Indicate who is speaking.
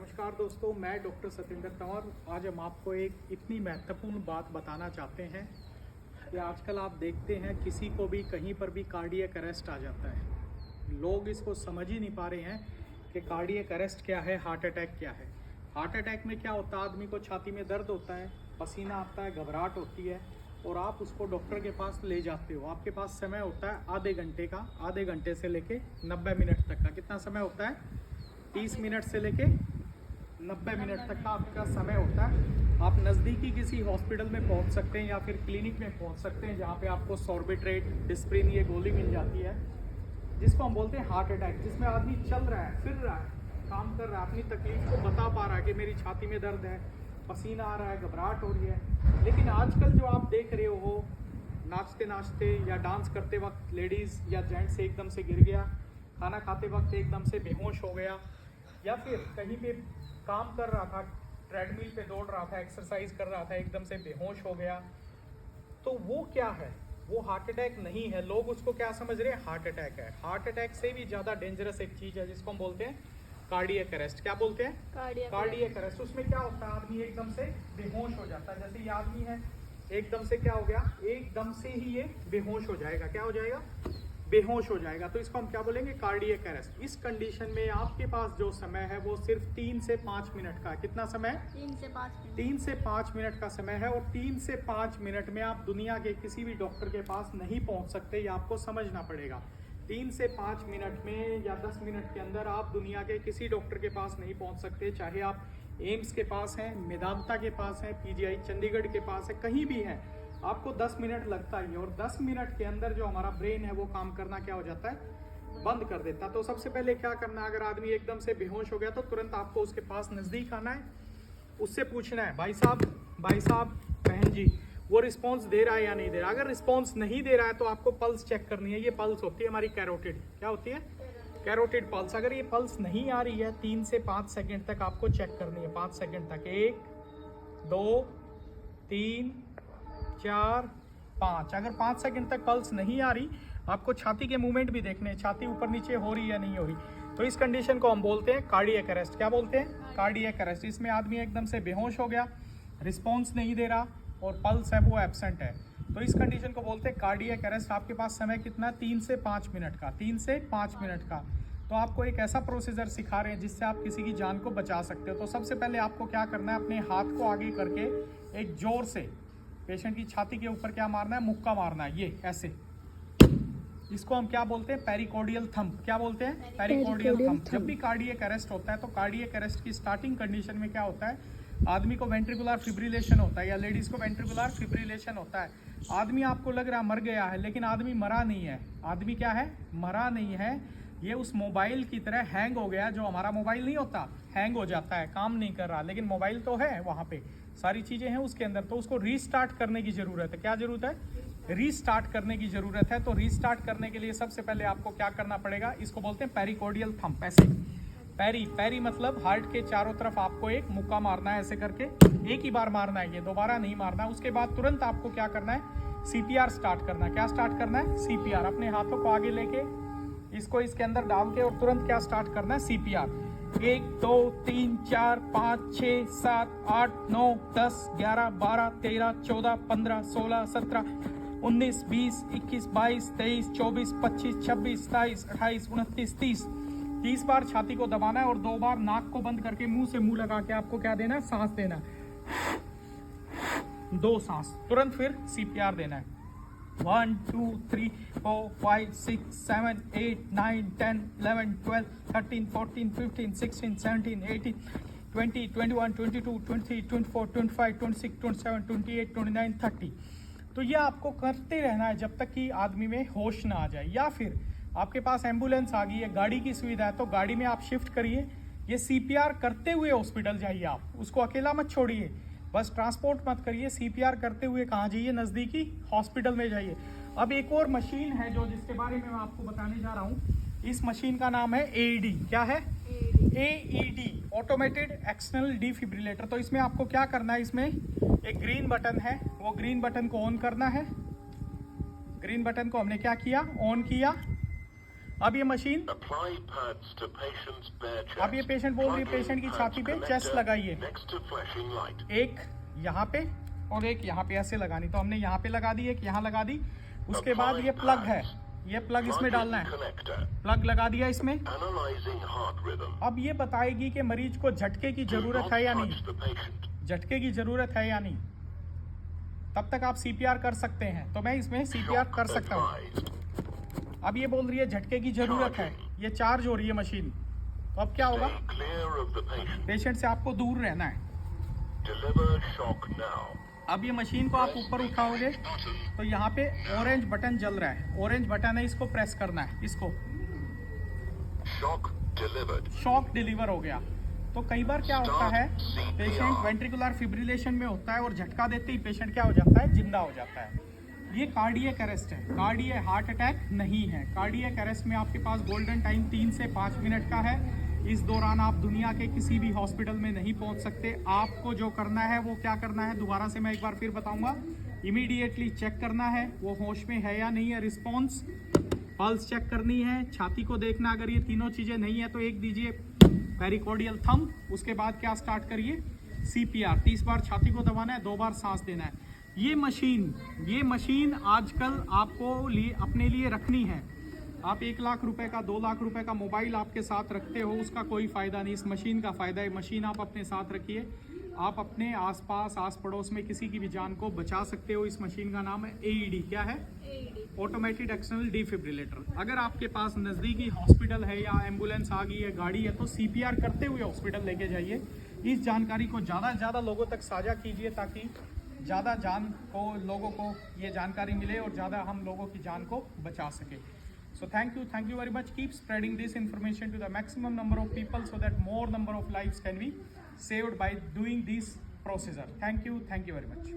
Speaker 1: नमस्कार दोस्तों, मैं डॉक्टर सतेंद्र तंवर। आज हम आपको एक इतनी महत्वपूर्ण बात बताना चाहते हैं कि आजकल आप देखते हैं किसी को भी कहीं पर भी कार्डियक अरेस्ट आ जाता है। लोग इसको समझ ही नहीं पा रहे हैं कि कार्डियक अरेस्ट क्या है, हार्ट अटैक क्या है। हार्ट अटैक में क्या होता है, आदमी को छाती में दर्द होता है, पसीना आता है, घबराहट होती है और आप उसको डॉक्टर के पास ले जाते हो। आपके पास समय होता है आधे घंटे का, आधे घंटे से लेके 90 मिनट तक का। कितना समय होता है? 30 मिनट से लेके 90 मिनट तक का आपका समय होता है। आप नज़दीकी किसी हॉस्पिटल में पहुंच सकते हैं या फिर क्लिनिक में पहुंच सकते हैं जहां पे आपको सॉर्बिट्रेट, डिस्प्रिन ये गोली मिल जाती है, जिसको हम बोलते हैं हार्ट अटैक, जिसमें आदमी चल रहा है, फिर रहा है, काम कर रहा है, अपनी तकलीफ को बता पा रहा है कि मेरी छाती में दर्द है, पसीना आ रहा है, घबराहट हो रही है। लेकिन आजकल जो आप देख रहे हो, नाचते नाचते या डांस करते वक्त लेडीज़ या जेंट्स एकदम से गिर गया, खाना खाते वक्त एकदम से बेहोश हो गया, या फिर कहीं पे काम कर रहा था, ट्रेडमिल पे दौड़ रहा था, एक्सरसाइज कर रहा था, एकदम से बेहोश हो गया, तो वो क्या है? वो हार्ट अटैक नहीं है। लोग उसको क्या समझ रहे हैं? हार्ट अटैक है। हार्ट अटैक से भी ज़्यादा डेंजरस एक चीज़ है जिसको हम बोलते हैं कार्डियक अरेस्ट। क्या बोलते हैं? Cardiac arrest. उसमें क्या होता है, आदमी एकदम से बेहोश हो जाता है। जैसे ये आदमी है, एकदम से क्या हो गया, एकदम से ही ये बेहोश हो जाएगा। क्या हो जाएगा? बेहोश हो जाएगा। तो इसको हम क्या बोलेंगे? Cardiac arrest. इस कंडीशन में आपके पास जो समय है वो सिर्फ 3 से 5 मिनट का। कितना समय है?
Speaker 2: 3 से 5 मिनट।
Speaker 1: 3 से 5 मिनट का समय है और 3 से 5 मिनट में आप दुनिया के किसी भी डॉक्टर के पास नहीं पहुंच सकते। ये आपको समझना पड़ेगा। 3 से 5 मिनट में या 10 मिनट के अंदर आप दुनिया के किसी डॉक्टर के पास नहीं पहुंच सकते। चाहे आप एम्स के पास हैं, मेदांता के पास हैं, पीजीआई चंडीगढ़ के पास है, कहीं भी हैं, आपको 10 मिनट लगता ही है। और 10 मिनट के अंदर जो हमारा ब्रेन है वो काम करना क्या हो जाता है? बंद कर देता। तो सबसे पहले क्या करना है, अगर आदमी एकदम से बेहोश हो गया तो तुरंत आपको उसके पास नज़दीक आना है, उससे पूछना है, भाई साहब, बहन जी, वो रिस्पॉन्स दे रहा है या नहीं दे रहा। अगर रिस्पॉन्स नहीं दे रहा है तो आपको पल्स चेक करनी है। ये पल्स होती है हमारी कैरोटिड। क्या होती है? Carotid pulse. अगर ये पल्स नहीं आ रही है 3 से 5 सेकेंड तक आपको चेक करनी है। 5 सेकेंड तक, 1 2 3 4 5। अगर 5 सेकंड तक पल्स नहीं आ रही, आपको छाती के मूवमेंट भी देखने हैं, छाती ऊपर नीचे हो रही है या नहीं हो रही। तो इस कंडीशन को हम बोलते हैं कार्डियक अरेस्ट। क्या बोलते हैं? Cardiac arrest. इसमें आदमी एकदम से बेहोश हो गया, रिस्पॉन्स नहीं दे रहा और पल्स है वो एब्सेंट है। तो इस कंडीशन को बोलते हैं कार्डियक अरेस्ट। आपके पास समय कितना? 3 से 5 मिनट का। 3 से 5 मिनट का। तो आपको एक ऐसा प्रोसीजर सिखा रहे हैं जिससे आप किसी की जान को बचा सकते हो। तो सबसे पहले आपको क्या करना है, अपने हाथ को आगे करके एक जोर से पेशेंट की छाती के ऊपर क्या मारना है? मुक्का मारना है, ये ऐसे। इसको हम क्या बोलते हैं? पेरिकोर्डियल थंब। क्या बोलते हैं? पेरिकोर्डियल थंब। जब भी कार्डियक अरेस्ट होता है तो कार्डियक अरेस्ट की स्टार्टिंग कंडीशन में क्या होता है, आदमी को वेंट्रिकुलर फिब्रिलेशन होता है या लेडीज को वेंट्रिकुलर फिब्रिलेशन होता है। आदमी आपको लग रहा है मर गया है, लेकिन आदमी मरा नहीं है। आदमी क्या है? मरा नहीं है। ये उस मोबाइल की तरह हैंग हो गया। जो हमारा मोबाइल नहीं होता, हैंग हो जाता है, काम नहीं कर रहा, लेकिन मोबाइल तो है, वहाँ पे सारी चीज़ें हैं उसके अंदर। तो उसको रीस्टार्ट करने की ज़रूरत है। क्या ज़रूरत है? रीस्टार्ट करने की ज़रूरत है। तो रीस्टार्ट करने के लिए सबसे पहले आपको क्या करना पड़ेगा, इसको बोलते हैं पेरिकोर्डियल थंब। ऐसे पेरी मतलब हार्ट के चारों तरफ आपको एक मुक्का मारना है, ऐसे करके एक ही बार मारना है, ये दोबारा नहीं मारना। उसके बाद तुरंत आपको क्या करना है? CPR स्टार्ट करना है। क्या स्टार्ट करना है? CPR। अपने हाथों को आगे लेके इसको इसके अंदर डाल के और तुरंत क्या स्टार्ट करना है? CPR। 1 2 3 4 5 6 7 8 9 10 11 12 13 14 15 16 17 19 20 21 22 23 24 25 26 27 28 29 30। 30 बार छाती को दबाना है और 2 बार नाक को बंद करके मुंह से मुंह लगा के आपको क्या देना है? सांस देना है। 2 सांस। तुरंत फिर CPR देना है। 1 2 3 4 5 6 7 8 9 10 11 12 13 14 15 16 17 18 20 21 22 23 24 25 26 27 28 29 30। तो ये आपको करते रहना है जब तक कि आदमी में होश ना आ जाए। या फिर आपके पास एम्बुलेंस आ गई है, गाड़ी की सुविधा है, तो गाड़ी में आप शिफ्ट करिए। ये CPR करते हुए हॉस्पिटल जाइए। आप उसको अकेला मत छोड़िए, बस ट्रांसपोर्ट मत करिए। CPR करते हुए कहाँ जाइए? नज़दीकी हॉस्पिटल में जाइए। अब एक और मशीन है जो जिसके बारे में मैं आपको बताने जा रहा हूँ। इस मशीन का नाम है AED। क्या है? AED, automated external defibrillator. तो इसमें आपको क्या करना है, इसमें एक ग्रीन बटन है, वो ग्रीन बटन को ऑन करना है। ग्रीन बटन को हमने क्या किया? ऑन किया। अब ये machine,
Speaker 2: Apply pads to patient's bare chest.
Speaker 1: अब ये पेशेंट बोल रही है
Speaker 2: Plug in
Speaker 1: पेशेंट की
Speaker 2: pads
Speaker 1: छाती पे
Speaker 2: connector
Speaker 1: चेस्ट लगाइए,
Speaker 2: next to flashing light.
Speaker 1: एक यहाँ पे और एक यहाँ पे ऐसे लगानी। तो हमने यहाँ पे लगा दी, एक यहाँ लगा दी। उसके बाद ये प्लग है, ये प्लग इसमें डालना है,
Speaker 2: Connector.
Speaker 1: प्लग लगा दिया इसमें।
Speaker 2: Analyzing heart rhythm.
Speaker 1: अब ये बताएगी कि मरीज को झटके की
Speaker 2: Do
Speaker 1: जरूरत
Speaker 2: not
Speaker 1: है या
Speaker 2: touch
Speaker 1: नहीं,
Speaker 2: the patient.
Speaker 1: झटके की जरूरत है या नहीं, तब तक आप सीपीआर कर सकते हैं। तो मैं इसमें सीपीआर
Speaker 2: Shock
Speaker 1: कर सकता हूँ।
Speaker 2: advised.
Speaker 1: अब ये बोल रही है झटके की जरूरत है, ये चार्ज हो रही है मशीन। तो अब क्या होगा,
Speaker 2: Stay clear of the patient.
Speaker 1: Patient से आपको दूर रहना है।
Speaker 2: Deliver shock now.
Speaker 1: अब ये मशीन को आप ऊपर उठाओगे तो यहाँ पे ऑरेंज बटन जल रहा है, ऑरेंज बटन है, इसको प्रेस करना है, इसको।
Speaker 2: Shock delivered.
Speaker 1: शॉक डिलीवर हो गया। तो कई बार क्या होता है, पेशेंट वेंट्रिकुलर फिब्रिलेशन में होता है और झटका देते ही पेशेंट क्या हो जाता है, जिंदा हो जाता है। ये कार्डियक अरेस्ट है, कार्डियक हार्ट अटैक नहीं है। कार्डियक अरेस्ट में आपके पास गोल्डन टाइम 3 से 5 मिनट का है। इस दौरान आप दुनिया के किसी भी हॉस्पिटल में नहीं पहुंच सकते। आपको जो करना है वो क्या करना है, दोबारा से मैं एक बार फिर बताऊंगा। इमीडिएटली चेक करना है वो होश में है या नहीं है, रिस्पॉन्स, पल्स चेक करनी है, छाती को देखना। अगर ये तीनों चीजें नहीं है तो एक दीजिए पेरिकॉर्डियल थंब। उसके बाद क्या स्टार्ट करिए, सीपीआर। 30 बार छाती को दबाना है, 2 बार सांस देना है। ये मशीन आजकल आपको अपने लिए रखनी है। आप 1 लाख रुपए का, 2 लाख रुपए का मोबाइल आपके साथ रखते हो, उसका कोई फायदा नहीं, इस मशीन का फायदा है। मशीन आप अपने साथ रखिए, आप अपने आसपास, आस पड़ोस में किसी की भी जान को बचा सकते हो। इस मशीन का नाम है AED। क्या है? Automatic external defibrillator. अगर आपके पास नज़दीकी हॉस्पिटल है या एम्बुलेंस आ गई है, गाड़ी है, तो CPR करते हुए हॉस्पिटल लेके जाइए। इस जानकारी को ज़्यादा से ज़्यादा लोगों तक साझा कीजिए ताकि ज़्यादा लोगों को ये जानकारी मिले और ज़्यादा हम लोगों की जान को बचा सके। So thank you very much. Keep spreading this information to the maximum number of people so that more number of lives can be saved by doing this procedure. Thank you very much.